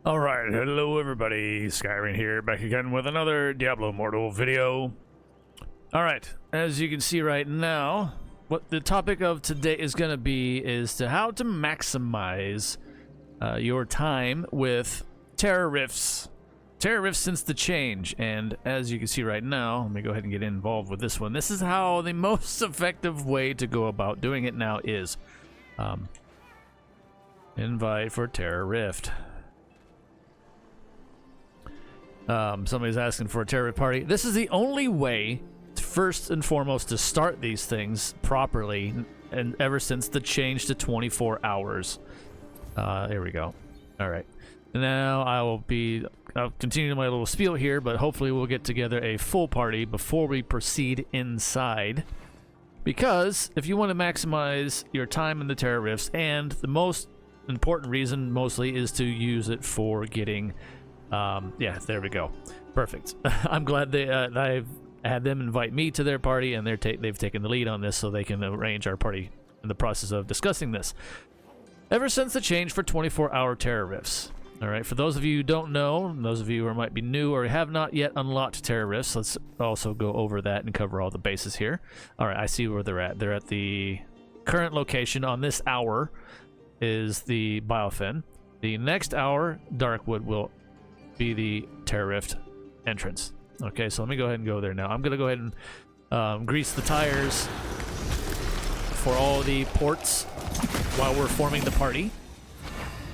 Alright, hello everybody, Skyrim here, back again with another Diablo Immortal video. Alright, as you can see right now, what the topic of today is going to be is how to maximize your time with Terror Rifts. Terror Rifts since the change, and as you can see right now, let me go ahead and get involved with this one. This is how the most effective way to go about doing it now is. Invite for Terror Rift. Somebody's asking for a Terror Rift party. This is the only way, first and foremost, to start these things properly, and ever since the change to 24 hours. There we go. All right. Now I'll continue my little spiel here, but hopefully we'll get together a full party before we proceed inside. Because if you want to maximize your time in the Terror Rifts, and the most important reason mostly is to use it for getting yeah, there we go. Perfect. I'm glad I've had them invite me to their party, and they've taken the lead on this so they can arrange our party in the process of discussing this. Ever since the change for 24-hour Terror Rifts. Alright, for those of you who don't know, and those of you who might be new or have not yet unlocked Terror Rifts, let's also go over that and cover all the bases here. Alright, I see where they're at. They're at the current location on this hour is the Biofin. The next hour, Darkwood, will be the Terror Rift entrance. Okay, so let me go ahead and go there now. I'm going to go ahead and grease the tires for all the ports while we're forming the party.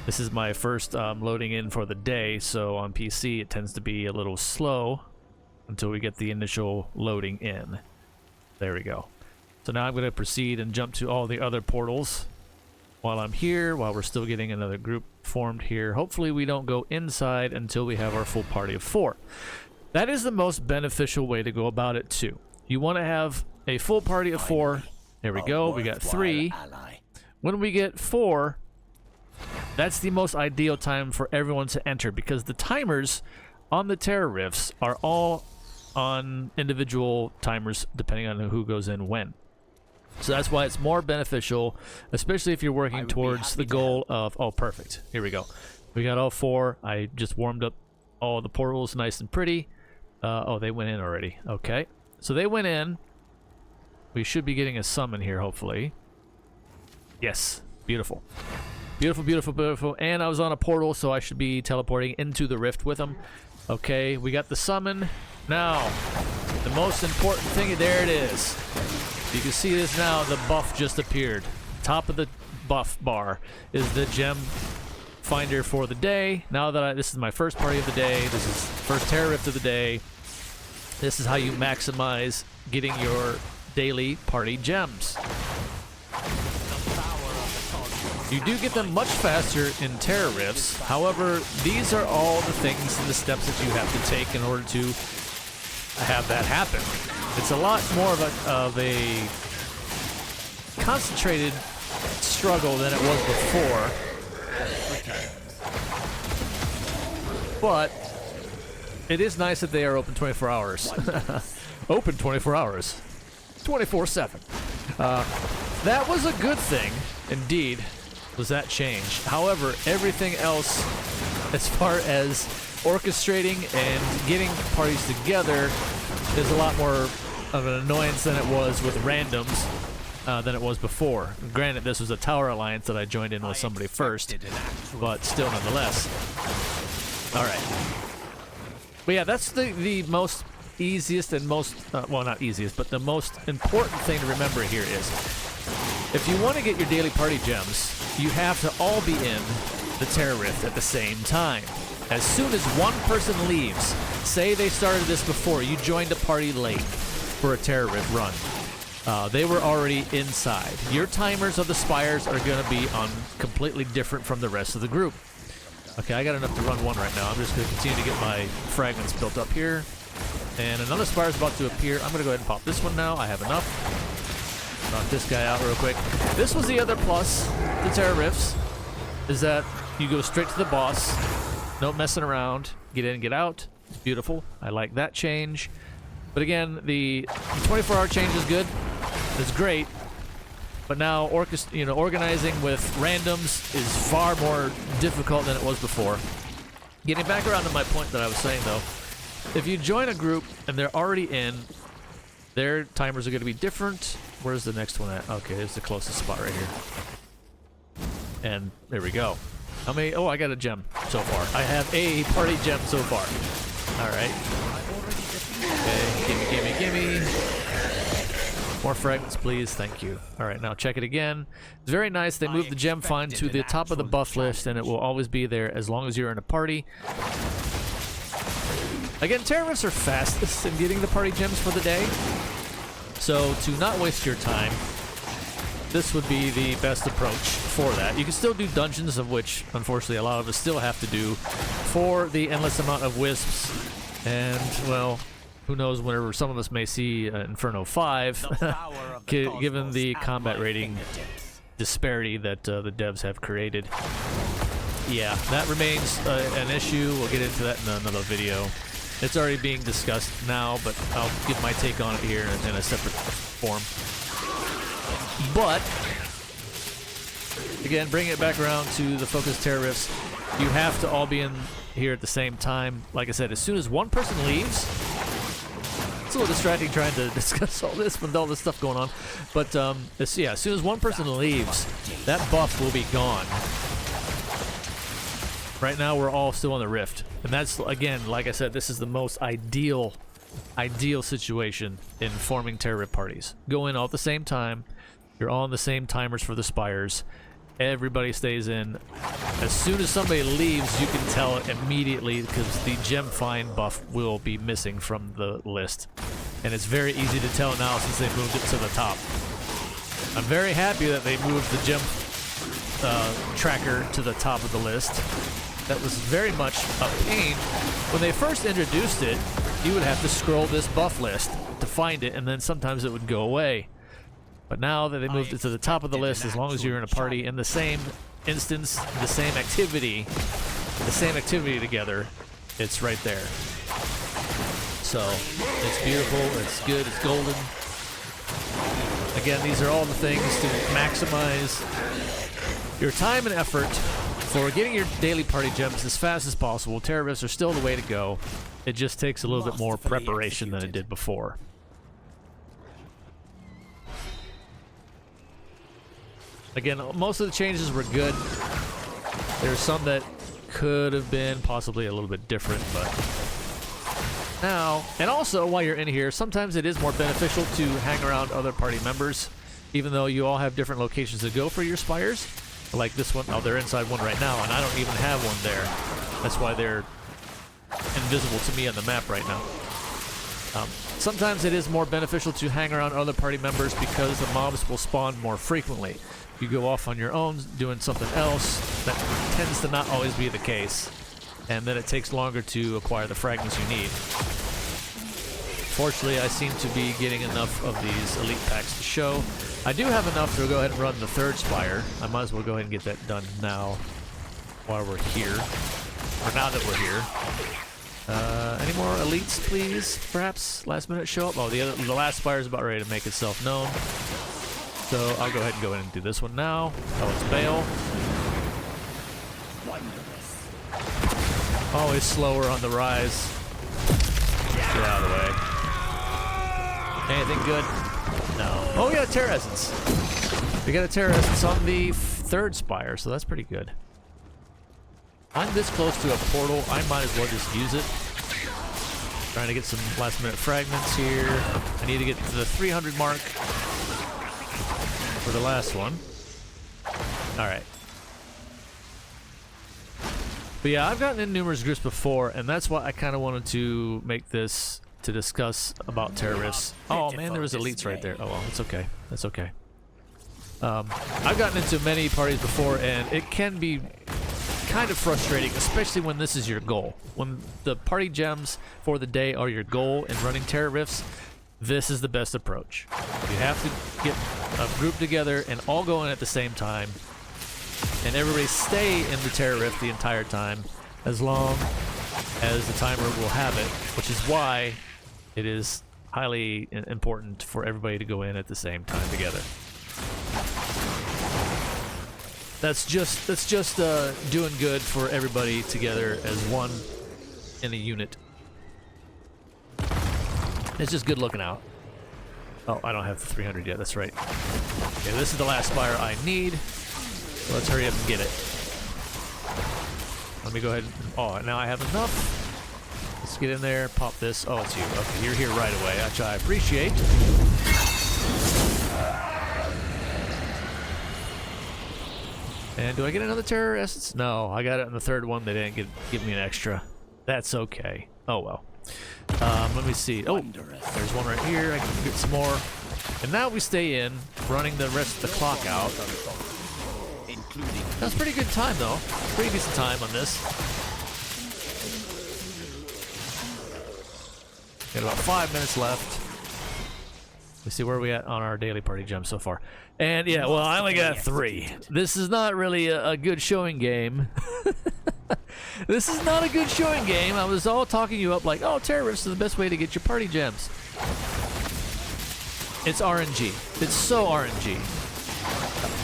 This is my first loading in for the day, so on PC it tends to be a little slow until we get the initial loading in. There we go. So now I'm going to proceed and jump to all the other portals while I'm here, while we're still getting another group formed here. Hopefully we don't go inside until we have our full party of 4. That is the most beneficial way to go about it too. You want to have a full party of 4. There we go. We got 3. When we get 4, that's the most ideal time for everyone to enter, because the timers on the Terror Rifts are all on individual timers depending on who goes in when. So that's why it's more beneficial, especially if you're working towards the goal of... Oh, perfect. Here we go. We got all 4. I just warmed up all the portals nice and pretty. Oh, they went in already. Okay. So they went in. We should be getting a summon here, hopefully. Yes. Beautiful. Beautiful, beautiful, beautiful. And I was on a portal, so I should be teleporting into the rift with them. Okay, we got the summon. Now, the most important thing, there it is. You can see this now, the buff just appeared. Top of the buff bar is the gem finder for the day. Now that this is my first party of the day, this is first Terror Rift of the day. This is how you maximize getting your daily party gems. You do get them much faster in Terror Rifts. However, these are all the things and the steps that you have to take in order to have that happen. It's a lot more of a concentrated struggle than it was before. But it is nice that they are open 24 hours. Open 24 hours. 24/7. That was a good thing, indeed, was that change. However, everything else, as far as orchestrating and getting parties together, is a lot more of an annoyance than it was with randoms than it was before. Granted, this was a Tower Alliance that I joined in with somebody first, but still nonetheless. Alright. But yeah, that's the most easiest and most, well, not easiest, but the most important thing to remember here is, if you want to get your daily party gems, you have to all be in the Terror Rift at the same time. As soon as one person leaves, say they started this before, you joined a party late for a Terror Rift run. They were already inside. Your timers of the spires are going to be on completely different from the rest of the group. Okay, I got enough to run one right now. I'm just going to continue to get my fragments built up here. And another spire is about to appear. I'm going to go ahead and pop this one now. I have enough. Knock this guy out real quick. This was the other plus to Terror Rifts, is that you go straight to the boss. No messing around. Get in, get out. It's beautiful. I like that change. But again, the 24-hour change is good. It's great. But now organizing with randoms is far more difficult than it was before. Getting back around to my point that I was saying though, if you join a group and they're already in, their timers are going to be different. Where's the next one at? Okay, there's the closest spot right here. And there we go. How many? Oh, I got a gem so far. I have a party gem so far. All right. Okay, gimme. More fragments, please. Thank you. All right, now check it again. It's very nice. They moved the gem find to the top of the buff list, and it will always be there as long as you're in a party. Again, terrorists are fastest in getting the party gems for the day. So to not waste your time, this would be the best approach for that. You can still do dungeons, of which, unfortunately, a lot of us still have to do for the endless amount of wisps. And, well, who knows whenever some of us may see Inferno 5, given the combat rating disparity that the devs have created. Yeah, that remains an issue. We'll get into that in another video. It's already being discussed now, but I'll give my take on it here in a separate form. But, again, bringing it back around to the focus terrorists, you have to all be in here at the same time. Like I said, as soon as one person leaves, it's a little distracting trying to discuss all this with all this stuff going on. But, yeah, as soon as one person leaves, that buff will be gone. Right now, we're all still on the Rift. And that's, again, like I said, this is the most ideal situation in forming terror Rift parties. Go in all at the same time. You're all on the same timers for the spires. Everybody stays in. As soon as somebody leaves, you can tell it immediately because the gem find buff will be missing from the list. And it's very easy to tell now since they moved it to the top. I'm very happy that they moved the gem tracker to the top of the list. That was very much a pain. When they first introduced it, you would have to scroll this buff list to find it, and then sometimes it would go away. But now that they moved it to the top of the list, as long as you're in a party in the same instance, the same activity together, it's right there. So, it's beautiful, it's good, it's golden. Again, these are all the things to maximize your time and effort for getting your daily party gems as fast as possible. Terrorists are still the way to go. It just takes a little bit more preparation than it did before. Again, most of the changes were good. There's some that could have been possibly a little bit different, but now, and also while you're in here, sometimes it is more beneficial to hang around other party members, even though you all have different locations to go for your spires. Like this one, oh, they're inside one right now, and I don't even have one there. That's why they're invisible to me on the map right now. Sometimes it is more beneficial to hang around other party members because the mobs will spawn more frequently. You go off on your own doing something else, that tends to not always be the case. And then it takes longer to acquire the fragments you need. Fortunately, I seem to be getting enough of these elite packs to show. I do have enough to go ahead and run the third spire. I might as well go ahead and get that done now while we're here. Or now that we're here. Any more elites, please? Perhaps last minute show up? Oh, the last spire is about ready to make itself known. So I'll go ahead and do this one now. Oh, it's Bale. Always slower on the rise. Get out of the way. Anything good? No. Oh, we got a Terra Essence. We got a Terra Essence on the third spire, so that's pretty good. I'm this close to a portal, I might as well just use it. Trying to get some last minute fragments here. I need to get to the 300 mark for the last one. Alright. But yeah, I've gotten in numerous groups before, and that's why I kind of wanted to make this to discuss about terrorists. Oh man, there was elites right there. Oh well, it's okay. That's okay. I've gotten into many parties before, and it can be kind of frustrating, especially when this is your goal. When the party gems for the day are your goal in running terror rifts, this is the best approach. You have to get a group together and all go in at the same time, and everybody stay in the terror rift the entire time, as long as the timer will have it, which is why it is highly important for everybody to go in at the same time together. That's just doing good for everybody together as one in a unit. It's just good looking out. Oh, I don't have the 300 yet. That's right. Okay, this is the last spire I need. So let's hurry up and get it. Let me go ahead. Oh, now I have enough. Let's get in there. Pop this. Oh, it's you. Okay, you're here right away, which I appreciate. And do I get another terror essence? No, I got it in the third one. They didn't give me an extra. That's okay. Oh well. Let me see. Oh, there's one right here. I can get some more. And now we stay in, running the rest of the clock out. That's pretty good time though. Pretty decent time on this. Got about 5 minutes left. Let's see where we at on our daily party gems so far. And yeah, well, I only got 3. This is not really a good showing game. This is not a good showing game. I was all talking you up like, oh, terrorists are the best way to get your party gems. It's RNG. It's so RNG.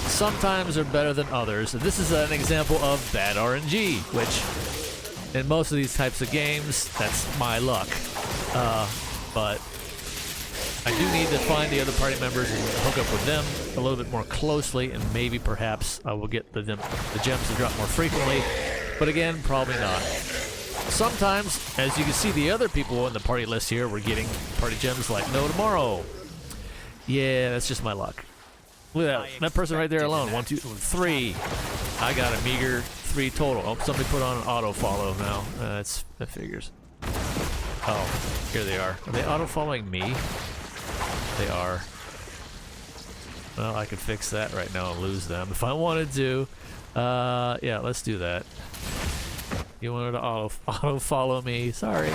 Sometimes they're better than others. This is an example of bad RNG, which in most of these types of games, that's my luck. But I do need to find the other party members and hook up with them a little bit more closely, and maybe perhaps I will get the gems to drop more frequently. But again, probably not. Sometimes, as you can see, the other people in the party list here were getting party gems like no tomorrow. Yeah, that's just my luck. Look at that. That person right there alone. 1, 2, 3. I got a meager 3 total. Oh, somebody put on an auto follow now. That figures. Oh, here they are. Are they auto following me? They are. Well, I could fix that right now and lose them if I wanted to. Yeah, let's do that. You wanted to auto follow me. Sorry.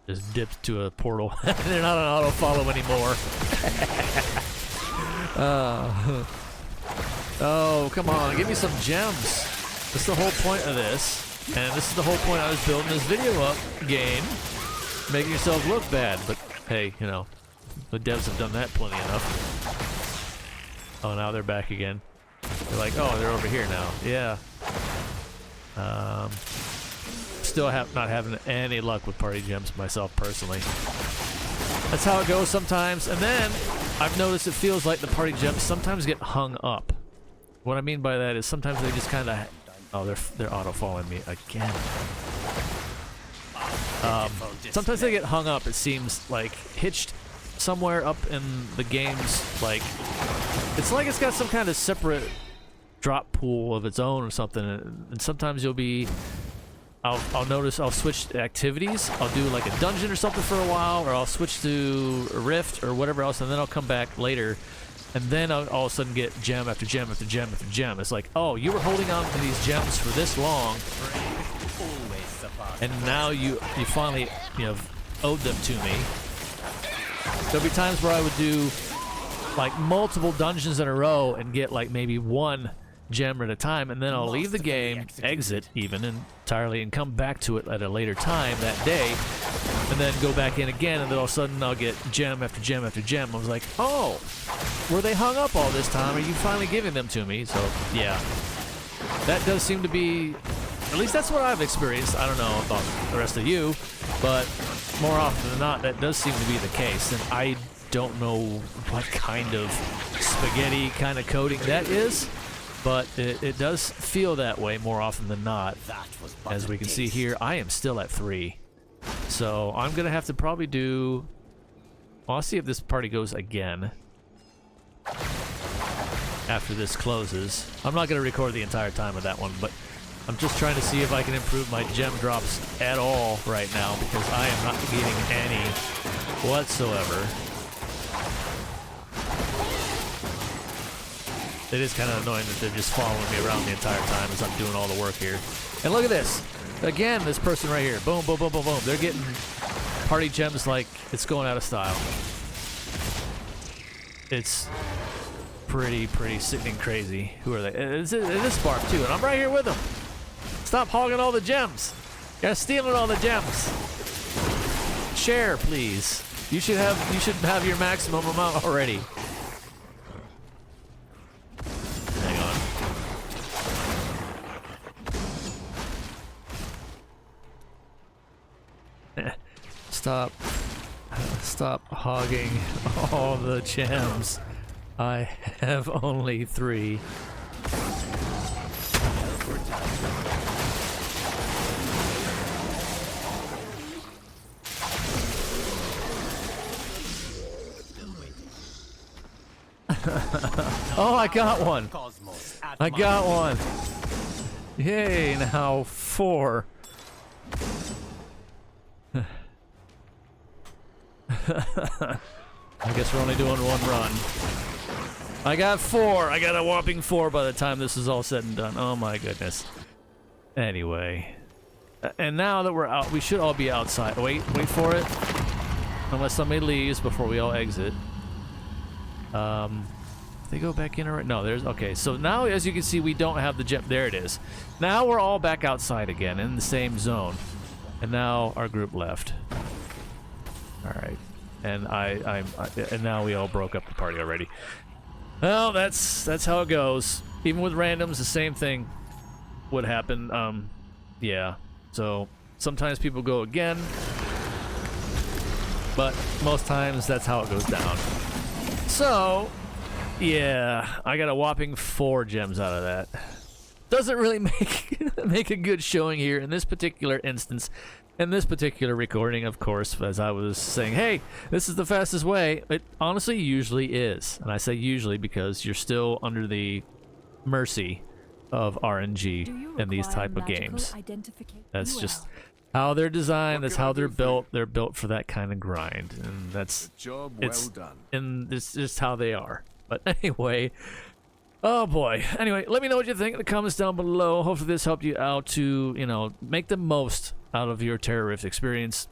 Just dipped to a portal. They're not an auto follow anymore. Oh, come on. Give me some gems. That's the whole point of this. And this is the whole point I was building this video up game. Making yourself look bad. But hey, you know, the devs have done that plenty enough. Oh, now they're back again. They're like, oh, they're over here now. Yeah. Still not having any luck with party gems myself personally. That's how it goes sometimes. And then I've noticed it feels like the party gems sometimes get hung up. What I mean by that is sometimes they just kind of... Oh, they're auto-following me again. Sometimes they get hung up, it seems, like hitched somewhere up in the game's, like... It's like it's got some kind of separate drop pool of its own or something. And sometimes you'll be... I'll notice I'll switch activities. I'll do like a dungeon or something for a while, or I'll switch to a rift or whatever else, and then I'll come back later, and then I'll all of a sudden get gem after gem after gem after gem. It's like, oh, you were holding on to these gems for this long, and now you finally, you know, owed them to me. There'll be times where I would do like multiple dungeons in a row and get like maybe 1 gem at a time, and then I'll leave the game, exit even entirely, and come back to it at a later time that day, and then go back in again, and then all of a sudden I'll get gem after gem after gem. I was like, oh, were they hung up all this time? Are you finally giving them to me? So yeah, that does seem to be, at least that's what I've experienced. I don't know about the rest of you, but more often than not, that does seem to be the case. And I don't know what kind of spaghetti kind of coating that is, but it does feel that way more often than not. As we can see here, I am still at 3. So I'm going to have to probably do... Well, I'll see if this party goes again after this closes. I'm not going to record the entire time of that one, but I'm just trying to see if I can improve my gem drops at all right now, because I am not getting any whatsoever. It is kind of annoying that they're just following me around the entire time as I'm doing all the work here. And look at this. Again, this person right here. Boom, boom, boom, boom, boom. They're getting party gems like it's going out of style. It's pretty sickening crazy. Who are they? It is Spark too, and I'm right here with them. Stop hogging all the gems. You're stealing all the gems. Share, please. You should have your maximum amount already. Hang on. Stop hogging all the gems. I have only 3. Oh, I got one. I got one. Yay, now 4. I guess we're only doing 1 run. I got 4. I got a whopping 4 by the time this is all said and done. Oh my goodness. Anyway. And now that we're out, we should all be outside. Wait for it. Unless somebody leaves before we all exit. They go back in or no, there's okay. So now as you can see, we don't have the gem. There it is. Now we're all back outside again in the same zone. And now our group left. All right. And and now we all broke up the party already. Well, that's how it goes. Even with randoms, the same thing would happen. Yeah. So sometimes people go again, but most times that's how it goes down. So, yeah, I got a whopping 4 gems out of that. Doesn't really make a good showing here in this particular instance. In this particular recording, of course, as I was saying, hey, this is the fastest way. It honestly usually is. And I say usually because you're still under the mercy of RNG in these type of games. That's just how they're designed. That's how they're built. They're built for that kind of grind. And that's it's done. And it's just how they are. But anyway, oh boy. Anyway, let me know what you think in the comments down below. Hopefully this helped you out to, you know, make the most out of your Terra Rift experience.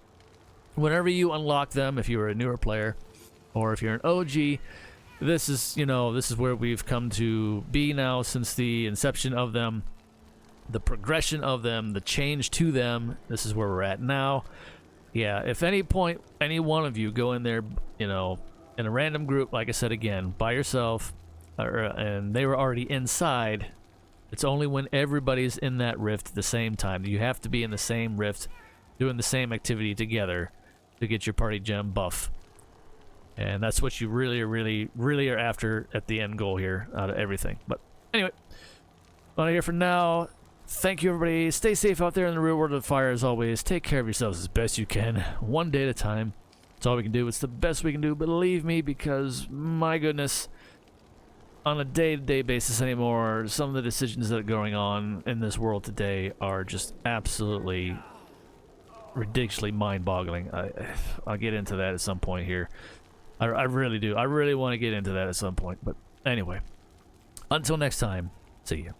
Whenever you unlock them, if you're a newer player or if you're an OG, this is, you know, this is where we've come to be now since the inception of them, the progression of them, the change to them. This is where we're at now. Yeah, if any point any one of you go in there, you know, in a random group, like I said again, by yourself, and they were already inside, it's only when everybody's in that rift at the same time. You have to be in the same rift, doing the same activity together to get your party gem buff. And that's what you really are after at the end goal here out of everything. But anyway, out of here for now. Thank you, everybody. Stay safe out there in the real world of fire as always. Take care of yourselves as best you can, one day at a time. That's all we can do. It's the best we can do, believe me, because my goodness, on a day-to-day basis anymore, some of the decisions that are going on in this world today are just absolutely ridiculously mind-boggling. I'll get into that at some point here. I really do. I really want to get into that at some point. But anyway, until next time, see you.